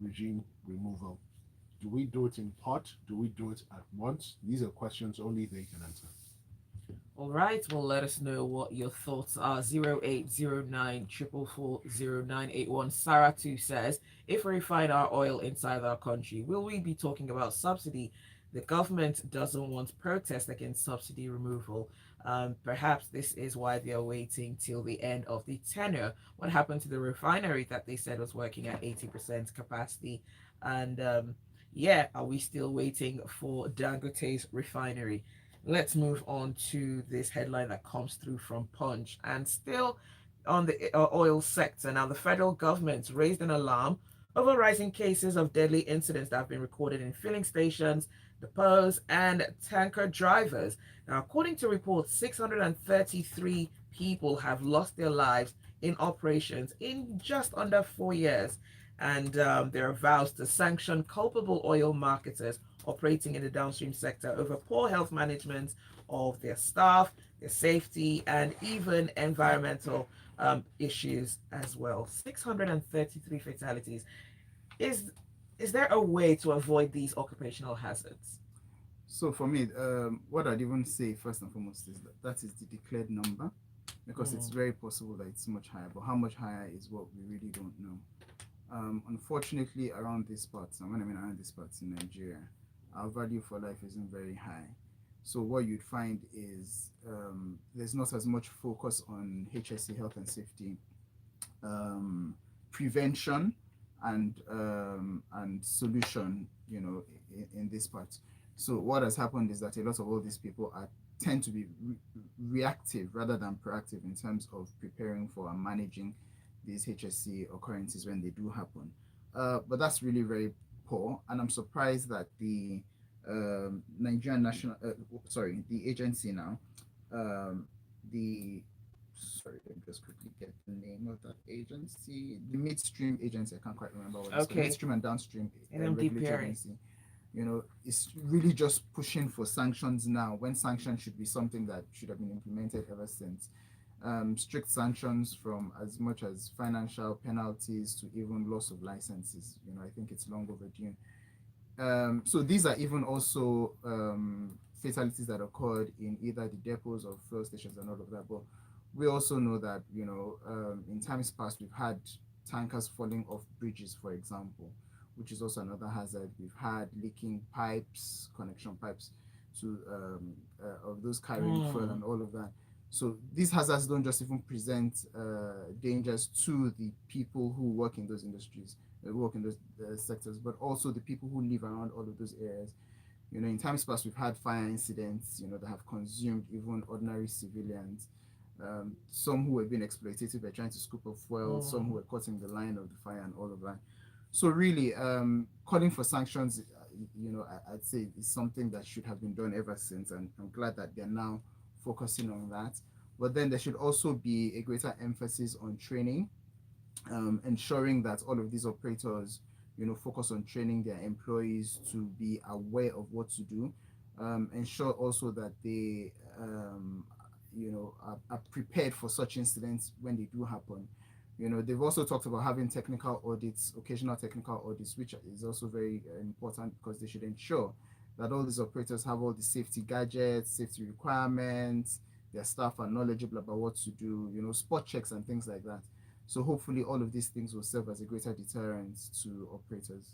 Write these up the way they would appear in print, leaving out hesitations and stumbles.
regime removal? Do we do it in part? Do we do it at once? These are questions only they can answer. All right, well, let us know what your thoughts are. 0809 444 Sarah 2 says, if we refine our oil inside our country, will we be talking about subsidy? The government doesn't want protest against subsidy removal. Perhaps this is why they are waiting till the end of the tenure. What happened to the refinery that they said was working at 80% capacity? And yeah, are we still waiting for Dangote's refinery? Let's move on to this headline that comes through from Punch. And still on the oil sector, now the federal government raised an alarm over rising cases of deadly incidents that have been recorded in filling stations, depots, and tanker drivers. Now, according to reports, 633 people have lost their lives in operations in just under 4 years. And there are vows to sanction culpable oil marketers operating in the downstream sector over poor health management of their staff, their safety, and even environmental issues as well. 633 fatalities. Is is there a way to avoid these occupational hazards? So for me, what I'd even say first and foremost is that that is the declared number, because it's Mm. very possible that it's much higher, but how much higher is what we really don't know. Unfortunately, around these parts, and when I mean around these parts in Nigeria, our value for life isn't very high. So what you'd find is there's not as much focus on HSC health and safety, um, prevention, and solution. In this part. So what has happened is that a lot of all these people are tend to be reactive rather than proactive in terms of preparing for and managing these HSC occurrences when they do happen. But that's really very poor, and I'm surprised that the Nigerian national, sorry, the agency now, um, the sorry, let me just quickly get the name of that agency, the midstream agency. I can't quite remember what it's called. Okay, Midstream and downstream regulatory NMDPRA. agency. It's really just pushing for sanctions now when sanctions should be something that should have been implemented ever since. Strict sanctions from as much as financial penalties to even loss of licenses. I think it's long overdue. So these are even also fatalities that occurred in either the depots or fuel stations and all of that. But we also know that in times past we've had tankers falling off bridges, for example, which is also another hazard. We've had leaking pipes, connection pipes to of those carrying fuel Mm. and all of that. So these hazards don't just even present dangers to the people who work in those industries, work in those sectors, but also the people who live around all of those areas. In times past, we've had fire incidents, that have consumed even ordinary civilians. Some who were being exploitative were trying to scoop up fuel, some who Mm. were caught in the line of the fire and all of that. So really, calling for sanctions, I'd say is something that should have been done ever since, and I'm glad that they're now focusing on that. But then there should also be a greater emphasis on training, ensuring that all of these operators, focus on training their employees to be aware of what to do. Ensure also that they, are prepared for such incidents when they do happen. They've also talked about having technical audits, occasional technical audits, which is also very important because they should ensure that all these operators have all the safety gadgets, safety requirements, their staff are knowledgeable about what to do, spot checks and things like that. So hopefully all of these things will serve as a greater deterrent to operators.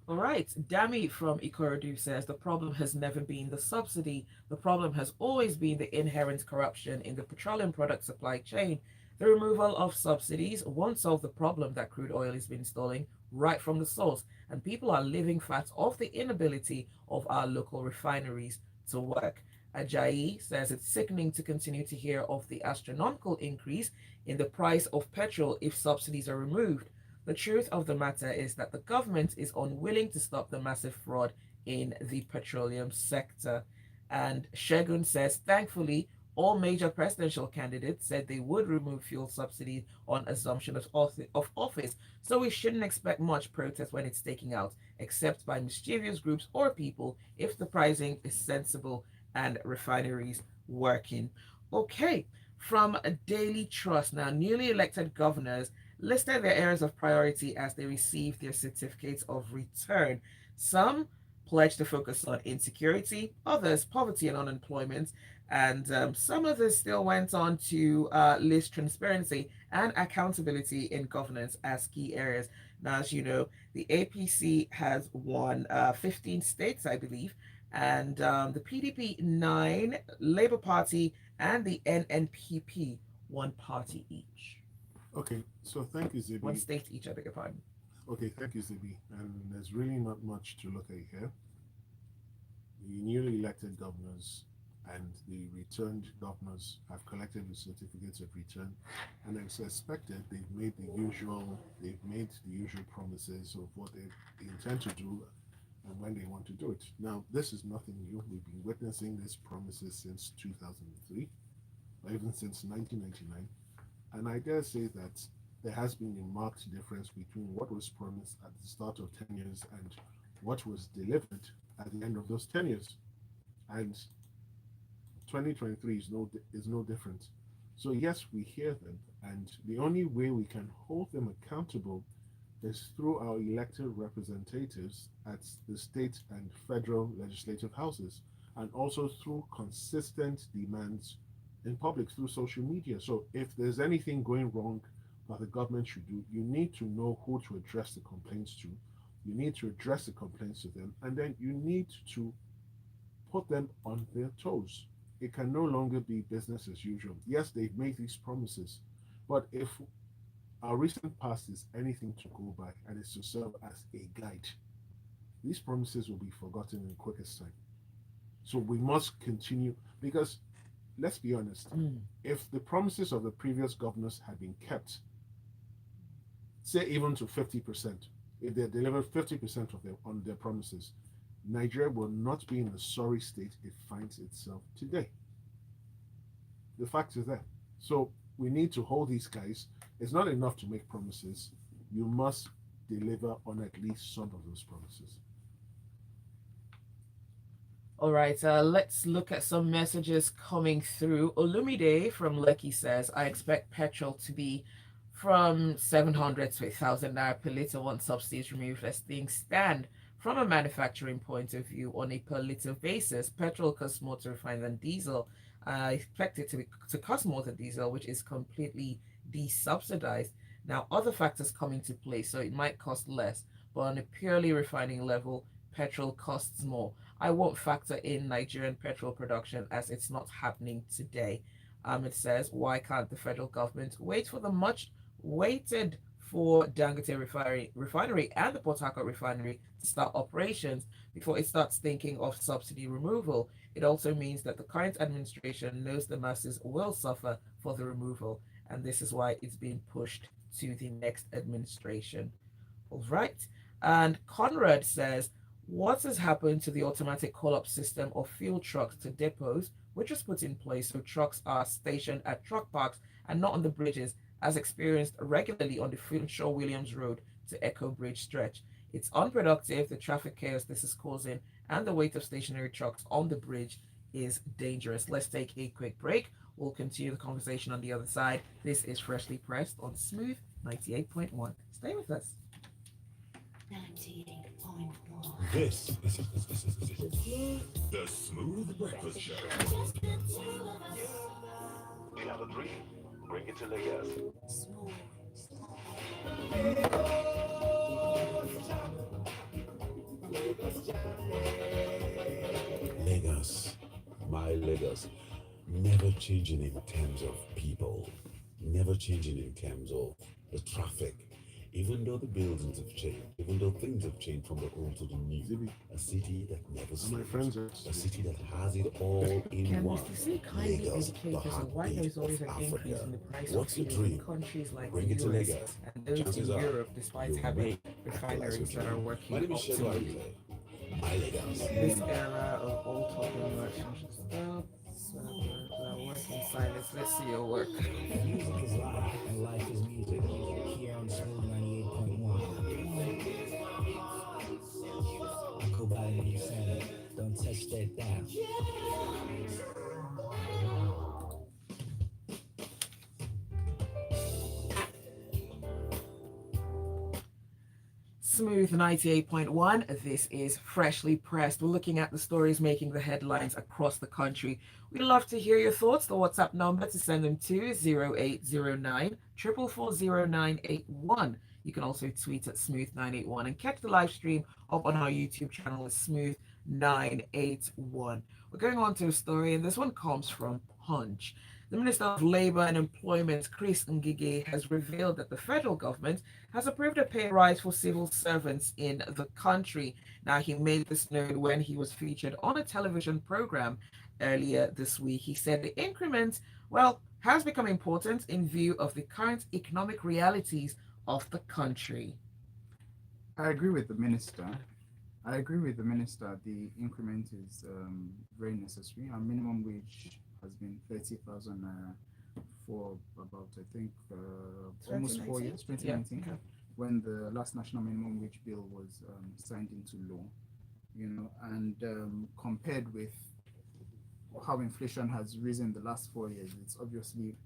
All right. Dami from Ikorodu says the problem has never been the subsidy. The problem has always been the inherent corruption in the petroleum product supply chain. The removal of subsidies won't solve the problem that crude oil has been installing right from the source, and people are living fat off the inability of our local refineries to work. Ajayi says it's sickening to continue to hear of the astronomical increase in the price of petrol if subsidies are removed. The truth of the matter is that the government is unwilling to stop the massive fraud in the petroleum sector. And Shegun says, thankfully, all major presidential candidates said they would remove fuel subsidies on assumption of office, so we shouldn't expect much protest when it's taken out, except by mischievous groups or people if the pricing is sensible and refineries working. Okay, from a Daily Trust now, newly elected governors listed their areas of priority as they received their certificates of return. Some pledged to focus on insecurity, others poverty and unemployment, and some others still went on to list transparency and accountability in governance as key areas. Now, as you know, the APC has won 15 states, I believe, and the PDP 9, Labour Party, and the NNPP 1 party each. Okay, so thank you, One Zibby. state each, I beg your pardon. Okay, thank you, Zibby. And there's really not much to look at here. The newly elected governors and the returned governors have collected the certificates of return, and as expected, they've made the usual promises of what they intend to do and when they want to do it. Now, this is nothing new. We've been witnessing these promises since 2003, or even since 1999, and I dare say that there has been a marked difference between what was promised at the start of 10 years and what was delivered at the end of those 10 years. And 2023 is no different. So yes, we hear them, and the only way we can hold them accountable is through our elected representatives at the state and federal legislative houses, and also through consistent demands in public through social media. So if there's anything going wrong that the government should do, you need to know who to address the complaints to. You need to address the complaints to them, and then you need to put them on their toes. It can no longer be business as usual. Yes, they've made these promises, but if our recent past is anything to go by and is to serve as a guide, these promises will be forgotten in the quickest time. So we must continue because let's be honest, if the promises of the previous governors had been kept, say even to 50%, if they delivered 50% of their promises, Nigeria will not be in the sorry state it finds itself today. The fact is that. So we need to hold these guys. It's not enough to make promises. You must deliver on at least some of those promises. All right, let's look at some messages coming through. Olumide from Lekki says, I expect petrol to be from 700 to 1,000 naira per litre once subsidies removed as things stand. From a manufacturing point of view, on a per litre basis, petrol costs more to refine than diesel. I expect it to cost more than diesel, which is completely desubsidized. Now, other factors come into play, so it might cost less, but on a purely refining level, petrol costs more. I won't factor in Nigerian petrol production as it's not happening today. It says, why can't the federal government wait for the much waited for Dangote refinery and the Port Harcourt refinery to start operations before it starts thinking of subsidy removal? It also means that the current administration knows the masses will suffer for the removal, and this is why it's being pushed to the next administration. All right. And Conrad says, what has happened to the automatic call-up system of fuel trucks to depots, which was put in place so trucks are stationed at truck parks and not on the bridges, as experienced regularly on the Funshaw Williams Road to Echo Bridge stretch? It's unproductive, the traffic chaos this is causing, and the weight of stationary trucks on the bridge is dangerous. Let's take a quick break. We'll continue the conversation on the other side. This is Freshly Pressed on Smooth 98.1. Stay with us. 98.1. The Smooth Breakfast Show. You have a dream? Bring it to Lagos. Smooth. Lagos, my Lagos, never changing in terms of people, never changing in terms of the traffic. Even though the buildings have changed, even though things have changed from the old to the new, Zibby, a city that never my friends sleeps, are a city that has it all in Can one. Mr. C kindly Lagos, educate the us on why there heartbeat is always of an increase Africa. in the price of What's your fuel in dream? countries like Bring the it to US Lagos. and those Chances in are Europe, despite you having may actualize your refineries that are dream. My working name is Shegun optimally? Arile. My Lagos. This era of all talk and no action should stop. Work in silence. Let's see your work. Music is life, and life is music. Here on Smooth 98.1. I go by the name Santa. Don't touch that dial. Smooth 98.1. This is Freshly Pressed. We're looking at the stories making the headlines across the country. We'd love to hear your thoughts. The WhatsApp number to send them to 0809 4440981. You can also tweet at Smooth981 and catch the live stream up on our YouTube channel at Smooth981. We're going on to a story, and this one comes from Punch. The Minister of Labour and Employment, Chris Ngige, has revealed that the federal government has approved a pay rise for civil servants in the country. Now, he made this known when he was featured on a television program earlier this week. He said the increment, well, has become important in view of the current economic realities of the country. I agree with the minister. The increment is very necessary. Our minimum wage has been 30,000 for about, I think, almost 4 years, 2019, Yeah. when the last national minimum wage bill was signed into law. And compared with how inflation has risen the last 4 years, it's obviously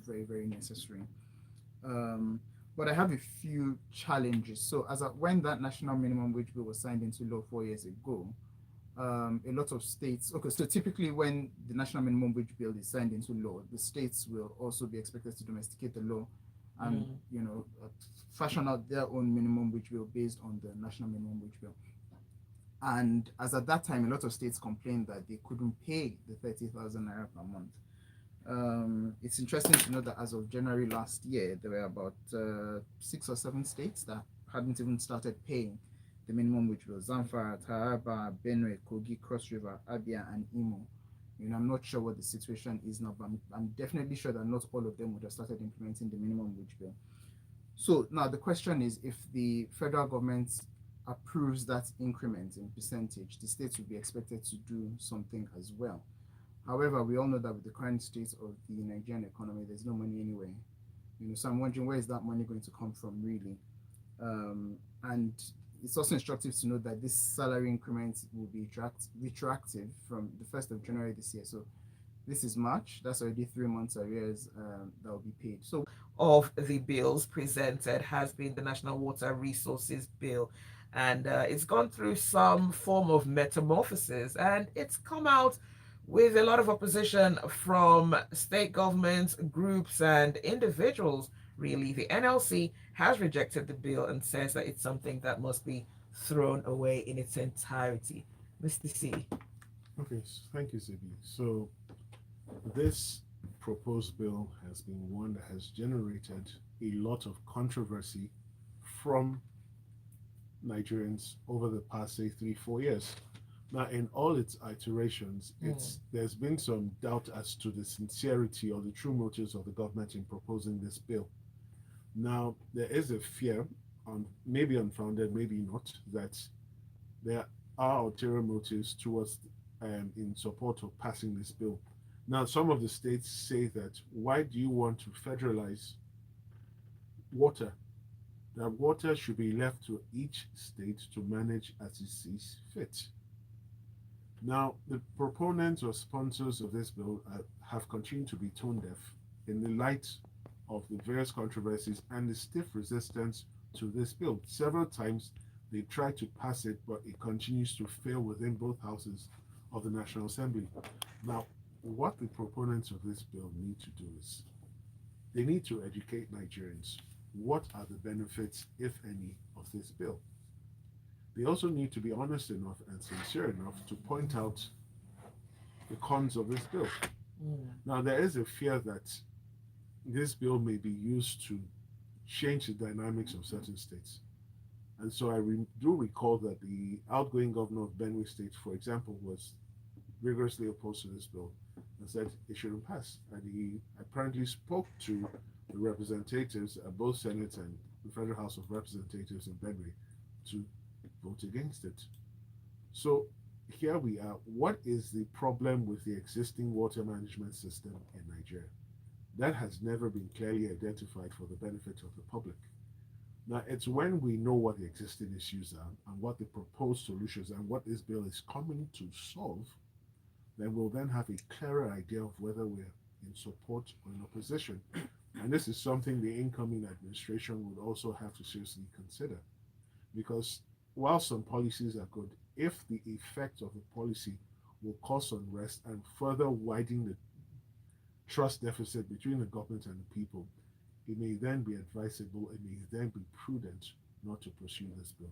very, very necessary. But I have a few challenges. So when that national minimum wage bill was signed into law 4 years ago, a lot of states, so typically when the national minimum wage bill is signed into law, the states will also be expected to domesticate the law and fashion out their own minimum wage bill based on the national minimum wage bill. And as at that time, a lot of states complained that they couldn't pay the 30,000 naira per month. It's interesting to know that as of January last year, there were about 6 or 7 states that hadn't even started paying the minimum wage bill: Zamfara, Taraba, Benue, Kogi, Cross River, Abia, and Imo. I'm not sure what the situation is now, but I'm definitely sure that not all of them would have started implementing the minimum wage bill. So now the question is, if the federal government approves that increment in percentage, the states will be expected to do something as well. However, we all know that with the current state of the Nigerian economy, there's no money anywhere. So I'm wondering, where is that money going to come from, really? And it's also instructive to note that this salary increment will be retroactive from the 1st of January this year. So this is March. That's already 3 months arrears that will be paid. So of the bills presented has been the National Water Resources Bill, and it's gone through some form of metamorphosis, and it's come out with a lot of opposition from state governments, groups, and individuals. Really, the NLC has rejected the bill and says that it's something that must be thrown away in its entirety. Mr. C. Okay, thank you, Zibby. So this proposed bill has been one that has generated a lot of controversy from Nigerians over the past, say, 3-4 years. Now, in all its iterations, there's been some doubt as to the sincerity or the true motives of the government in proposing this bill. Now, there is a fear, maybe unfounded, maybe not, that there are ulterior motives towards in support of passing this bill. Now, some of the states say that, why do you want to federalize water? That water should be left to each state to manage as it sees fit. Now, the proponents or sponsors of this bill have continued to be tone deaf in the light of the various controversies and the stiff resistance to this bill. Several times they tried to pass it, but it continues to fail within both houses of the National Assembly. Now, what the proponents of this bill need to do is they need to educate Nigerians. What are the benefits, if any, of this bill? They also need to be honest enough and sincere enough to point out the cons of this bill. Now, there is a fear that this bill may be used to change the dynamics of certain states. And so I do recall that the outgoing governor of Benue State, for example, was rigorously opposed to this bill and said it shouldn't pass. And he apparently spoke to the representatives at both Senate and the Federal House of Representatives in Benue to vote against it. So here we are. What is the problem with the existing water management system in Nigeria? That has never been clearly identified for the benefit of the public. Now, it's when we know what the existing issues are and what the proposed solutions and what this bill is coming to solve, then we'll then have a clearer idea of whether we're in support or in opposition. And this is something the incoming administration would also have to seriously consider. because while some policies are good, if the effect of a policy will cause unrest and further widen the trust deficit between the government and the people, it may then be advisable, it may then be prudent not to pursue this bill.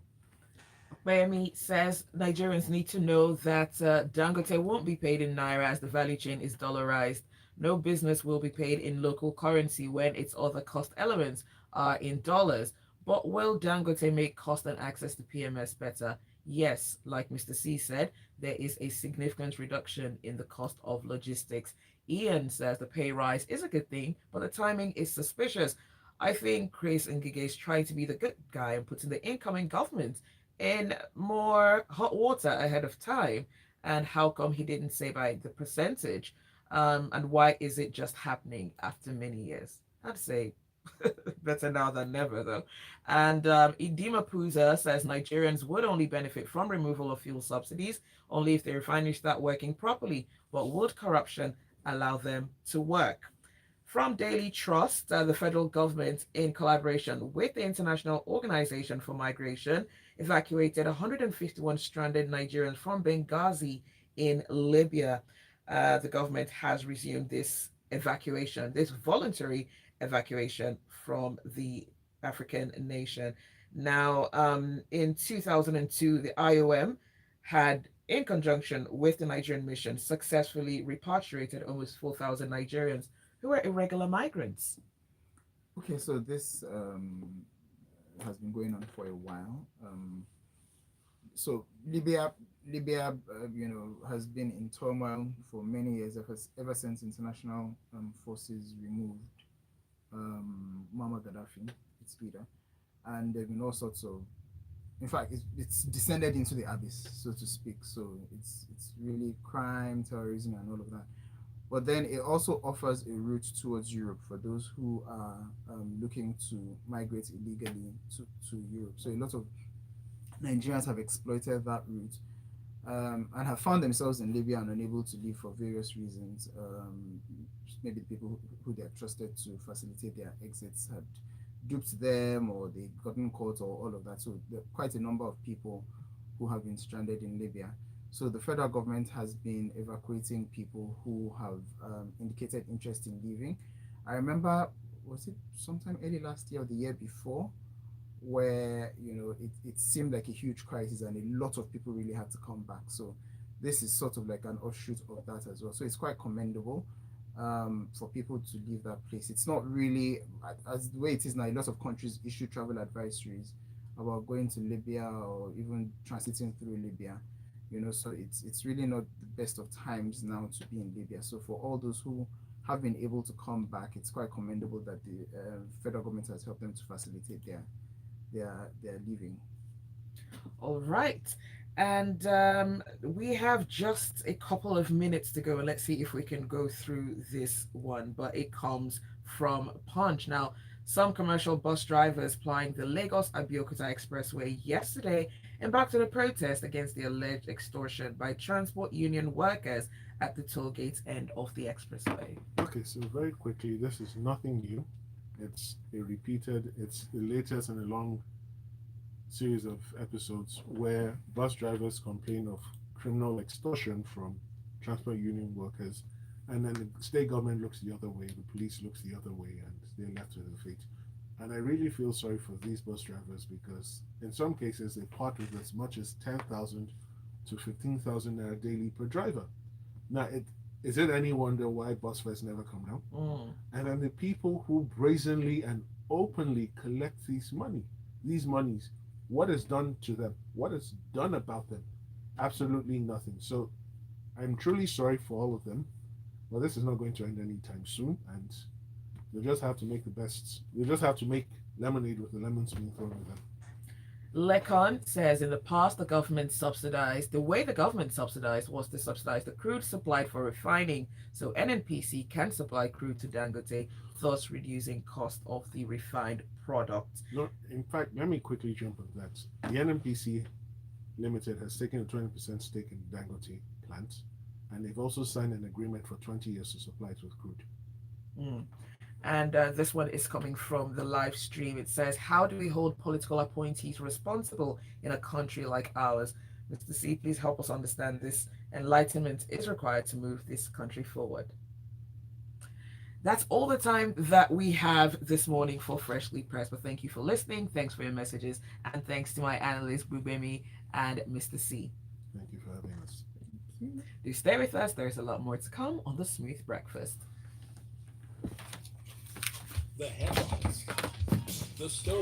Gbubemi says Nigerians need to know that Dangote won't be paid in naira as the value chain is dollarized. No business will be paid in local currency when its other cost elements are in dollars. But will Dangote make cost and access to PMS better? Yes, like Mr. C said, there is a significant reduction in the cost of logistics. Ian says the pay rise is a good thing, but the timing is suspicious. I think Chris Ngige is trying to be the good guy and putting the incoming government in more hot water ahead of time. And how come he didn't say by the percentage? And why is it just happening after many years? I'd say better now than never, though. And Idima Puza says Nigerians would only benefit from removal of fuel subsidies only if the refineries start working properly. But would corruption allow them to work? From Daily Trust, the federal government, in collaboration with the International Organization for Migration, evacuated 151 stranded Nigerians from Benghazi in Libya. The government has resumed this evacuation, this voluntary evacuation from the African nation. Now, in 2002, the IOM had, in conjunction with the Nigerian mission, successfully repatriated almost 4,000 Nigerians who are irregular migrants. Okay, so this has been going on for a while. So Libya, has been in turmoil for many years ever since international forces removed Muammar Gaddafi, its leader, and there've been all sorts of. In fact, it's descended into the abyss, so to speak. So it's really crime, terrorism, and all of that. But then it also offers a route towards Europe for those who are looking to migrate illegally to Europe. So a lot of Nigerians have exploited that route and have found themselves in Libya and unable to leave for various reasons. Maybe the people who they are trusted to facilitate their exits had duped them, or they gotten caught, or all of that. So there are quite a number of people who have been stranded in Libya. So the federal government has been evacuating people who have indicated interest in leaving. I remember, was it sometime early last year or the year before, where it seemed like a huge crisis and a lot of people really had to come back. So this is sort of like an offshoot of that as well. So it's quite commendable for people to leave that place. It's not really as the way it is now. A lot of countries issue travel advisories about going to Libya or even transiting through Libya. So it's really not the best of times now to be in Libya. So for all those who have been able to come back, it's quite commendable that the federal government has helped them to facilitate their leaving. All right. And we have just a couple of minutes to go, and let's see if we can go through this one. But it comes from Punch. Now, some commercial bus drivers plying the Lagos-Abeokuta Expressway yesterday embarked on a protest against the alleged extortion by transport union workers at the toll gate end of the expressway. Okay, so very quickly, this is nothing new. It's the latest in a long series of episodes where bus drivers complain of criminal extortion from transport union workers, and then the state government looks the other way, the police looks the other way, and they're left with their fate. And I really feel sorry for these bus drivers because in some cases they part with as much as 10,000 to 15,000 naira daily per driver. Now, is it any wonder why bus fares never come down? And then the people who brazenly and openly collect these monies, what is done to them? What is done about them? Absolutely nothing. So I'm truly sorry for all of them, but this is not going to end anytime soon, and they just have to make the best. They just have to make lemonade with the lemons being thrown at them. Lekon says in the past the way the government subsidized was to subsidize the crude supplied for refining, so NNPC can supply crude to Dangote, thus reducing cost of the refined product. No, in fact, let me quickly jump on that. The NNPC Limited has taken a 20% stake in Dangote plant, and they've also signed an agreement for 20 years to supply it with crude. And this one is coming from the live stream. It says, how do we hold political appointees responsible in a country like ours? Mr. C, please help us understand this. Enlightenment is required to move this country forward. That's all the time that we have this morning for Freshly Pressed. But thank you for listening. Thanks for your messages. And thanks to my analysts, Gbubemi and Mr. C. Thank you for having us. Do stay with us. There's a lot more to come on the Smooth Breakfast. The headlines, the story.